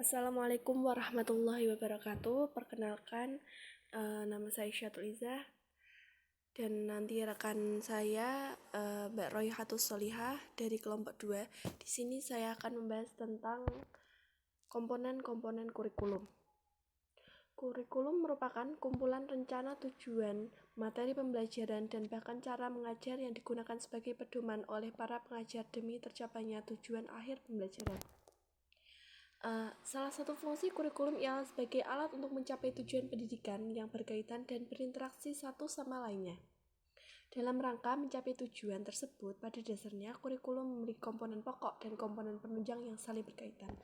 Assalamualaikum warahmatullahi wabarakatuh. Perkenalkan, nama saya Syatul Izzah dan nanti rekan saya Mbak Royhatus Solihah dari kelompok 2. Di sini saya akan membahas tentang komponen-komponen kurikulum. Kurikulum merupakan kumpulan rencana tujuan, materi pembelajaran, dan bahkan cara mengajar yang digunakan sebagai pedoman oleh para pengajar demi tercapainya tujuan akhir pembelajaran. Salah satu fungsi kurikulum ialah sebagai alat untuk mencapai tujuan pendidikan yang berkaitan dan berinteraksi satu sama lainnya. Dalam rangka mencapai tujuan tersebut, pada dasarnya kurikulum memiliki komponen pokok dan komponen penunjang yang saling berkaitan.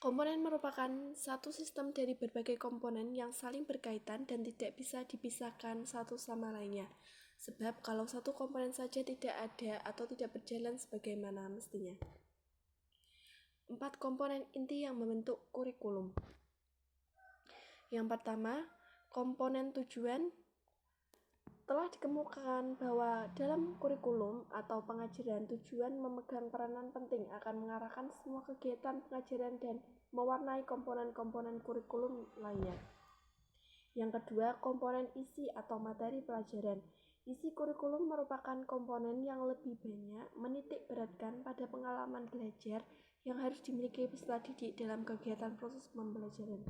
Komponen merupakan satu sistem dari berbagai komponen yang saling berkaitan dan tidak bisa dipisahkan satu sama lainnya. Sebab kalau satu komponen saja tidak ada atau tidak berjalan sebagaimana mestinya. 4 komponen inti yang membentuk kurikulum. Yang pertama, komponen tujuan. Telah dikemukakan bahwa dalam kurikulum atau pengajaran, tujuan memegang peranan penting akan mengarahkan semua kegiatan pengajaran dan mewarnai komponen-komponen kurikulum lainnya. Yang kedua, komponen isi atau materi pelajaran. Isi kurikulum merupakan komponen yang lebih banyak menitik beratkan pada pengalaman belajar yang harus dimiliki peserta didik dalam kegiatan proses pembelajaran.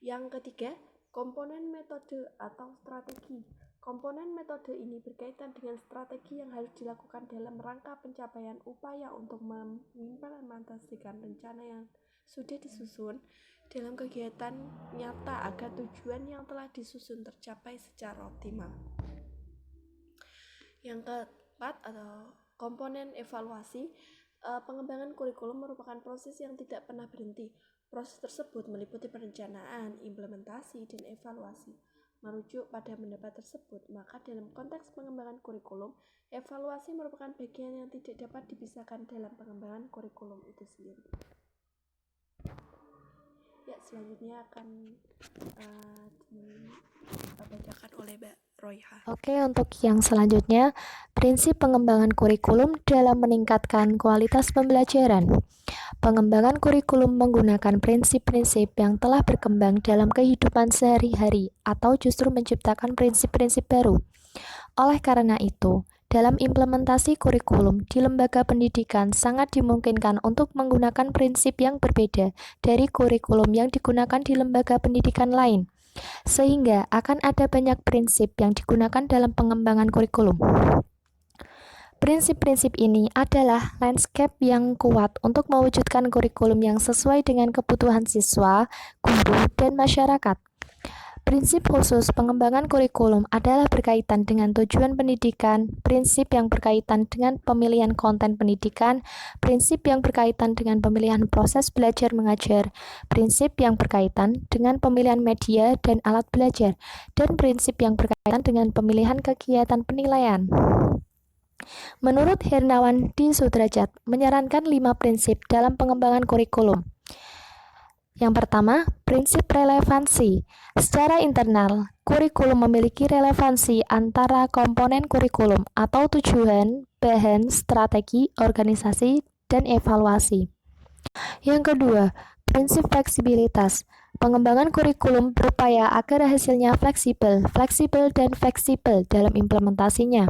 Yang ketiga, komponen metode atau strategi. Komponen metode ini berkaitan dengan strategi yang harus dilakukan dalam rangka pencapaian upaya untuk mengimplementasikan rencana yang sudah disusun dalam kegiatan nyata agar tujuan yang telah disusun tercapai secara optimal. Yang keempat atau komponen evaluasi. Pengembangan kurikulum merupakan proses yang tidak pernah berhenti. Proses tersebut meliputi perencanaan, implementasi, dan evaluasi. Merujuk pada pendapat tersebut, maka dalam konteks pengembangan kurikulum, evaluasi merupakan bagian yang tidak dapat dipisahkan dalam pengembangan kurikulum itu sendiri. Ya, selanjutnya akan dibacakan oleh Mbak Royha. Oke, untuk yang selanjutnya, prinsip pengembangan kurikulum dalam meningkatkan kualitas pembelajaran. Pengembangan kurikulum menggunakan prinsip-prinsip yang telah berkembang dalam kehidupan sehari-hari atau justru menciptakan prinsip-prinsip baru. Oleh karena itu, dalam implementasi kurikulum di lembaga pendidikan sangat dimungkinkan untuk menggunakan prinsip yang berbeda dari kurikulum yang digunakan di lembaga pendidikan lain, sehingga akan ada banyak prinsip yang digunakan dalam pengembangan kurikulum. Prinsip-prinsip ini adalah landscape yang kuat untuk mewujudkan kurikulum yang sesuai dengan kebutuhan siswa, guru, dan masyarakat. Prinsip khusus pengembangan kurikulum adalah berkaitan dengan tujuan pendidikan, prinsip yang berkaitan dengan pemilihan konten pendidikan, prinsip yang berkaitan dengan pemilihan proses belajar mengajar, prinsip yang berkaitan dengan pemilihan media dan alat belajar, dan prinsip yang berkaitan dengan pemilihan kegiatan penilaian. Menurut Hernawan D. Sudrajat, menyarankan 5 prinsip dalam pengembangan kurikulum. Yang pertama, prinsip relevansi. Secara internal, kurikulum memiliki relevansi antara komponen kurikulum atau tujuan, bahan, strategi, organisasi, dan evaluasi. Yang kedua, prinsip fleksibilitas. Pengembangan kurikulum berupaya agar hasilnya fleksibel dalam implementasinya,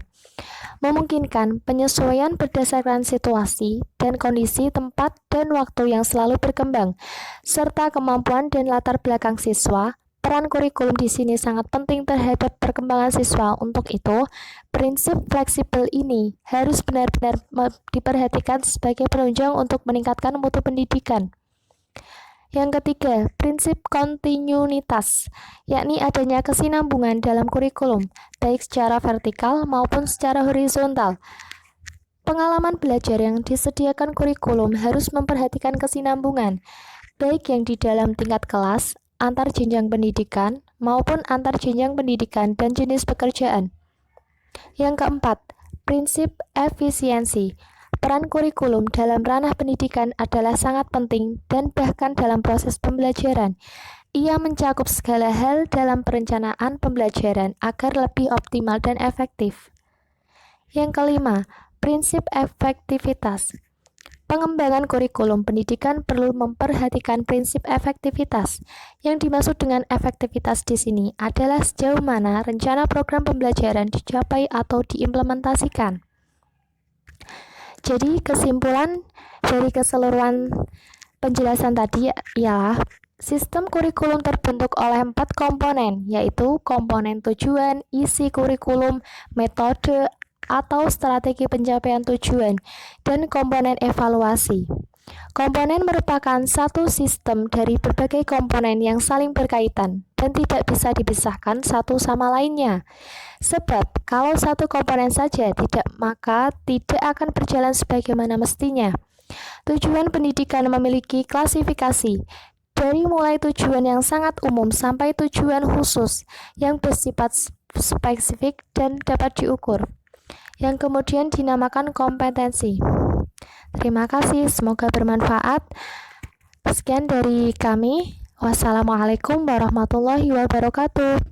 memungkinkan penyesuaian berdasarkan situasi dan kondisi tempat dan waktu yang selalu berkembang, serta kemampuan dan latar belakang siswa. Peran kurikulum di sini sangat penting terhadap perkembangan siswa. Untuk itu, prinsip fleksibel ini harus benar-benar diperhatikan sebagai penunjang untuk meningkatkan mutu pendidikan. Yang ketiga, prinsip kontinuitas, yakni adanya kesinambungan dalam kurikulum, baik secara vertikal maupun secara horizontal. Pengalaman belajar yang disediakan kurikulum harus memperhatikan kesinambungan, baik yang di dalam tingkat kelas, antar jenjang pendidikan, maupun antar jenjang pendidikan dan jenis pekerjaan. Yang keempat, prinsip efisiensi. Peran kurikulum dalam ranah pendidikan adalah sangat penting dan bahkan dalam proses pembelajaran. Ia mencakup segala hal dalam perencanaan pembelajaran agar lebih optimal dan efektif. Yang kelima, prinsip efektivitas. pengembangan kurikulum pendidikan perlu memperhatikan prinsip efektivitas. Yang dimaksud dengan efektivitas di sini adalah sejauh mana rencana program pembelajaran dicapai atau diimplementasikan. Jadi kesimpulan dari keseluruhan penjelasan tadi ialah sistem kurikulum terbentuk oleh 4 komponen, yaitu komponen tujuan, isi kurikulum, metode atau strategi pencapaian tujuan, dan komponen evaluasi. Komponen merupakan satu sistem dari berbagai komponen yang saling berkaitan dan tidak bisa dipisahkan satu sama lainnya. Sebab, kalau satu komponen saja tidak, maka tidak akan berjalan sebagaimana mestinya. Tujuan pendidikan memiliki klasifikasi, dari mulai tujuan yang sangat umum sampai tujuan khusus yang bersifat spesifik dan dapat diukur, yang kemudian dinamakan kompetensi. Terima kasih, semoga bermanfaat. Sekian dari kami. Wassalamualaikum warahmatullahi wabarakatuh.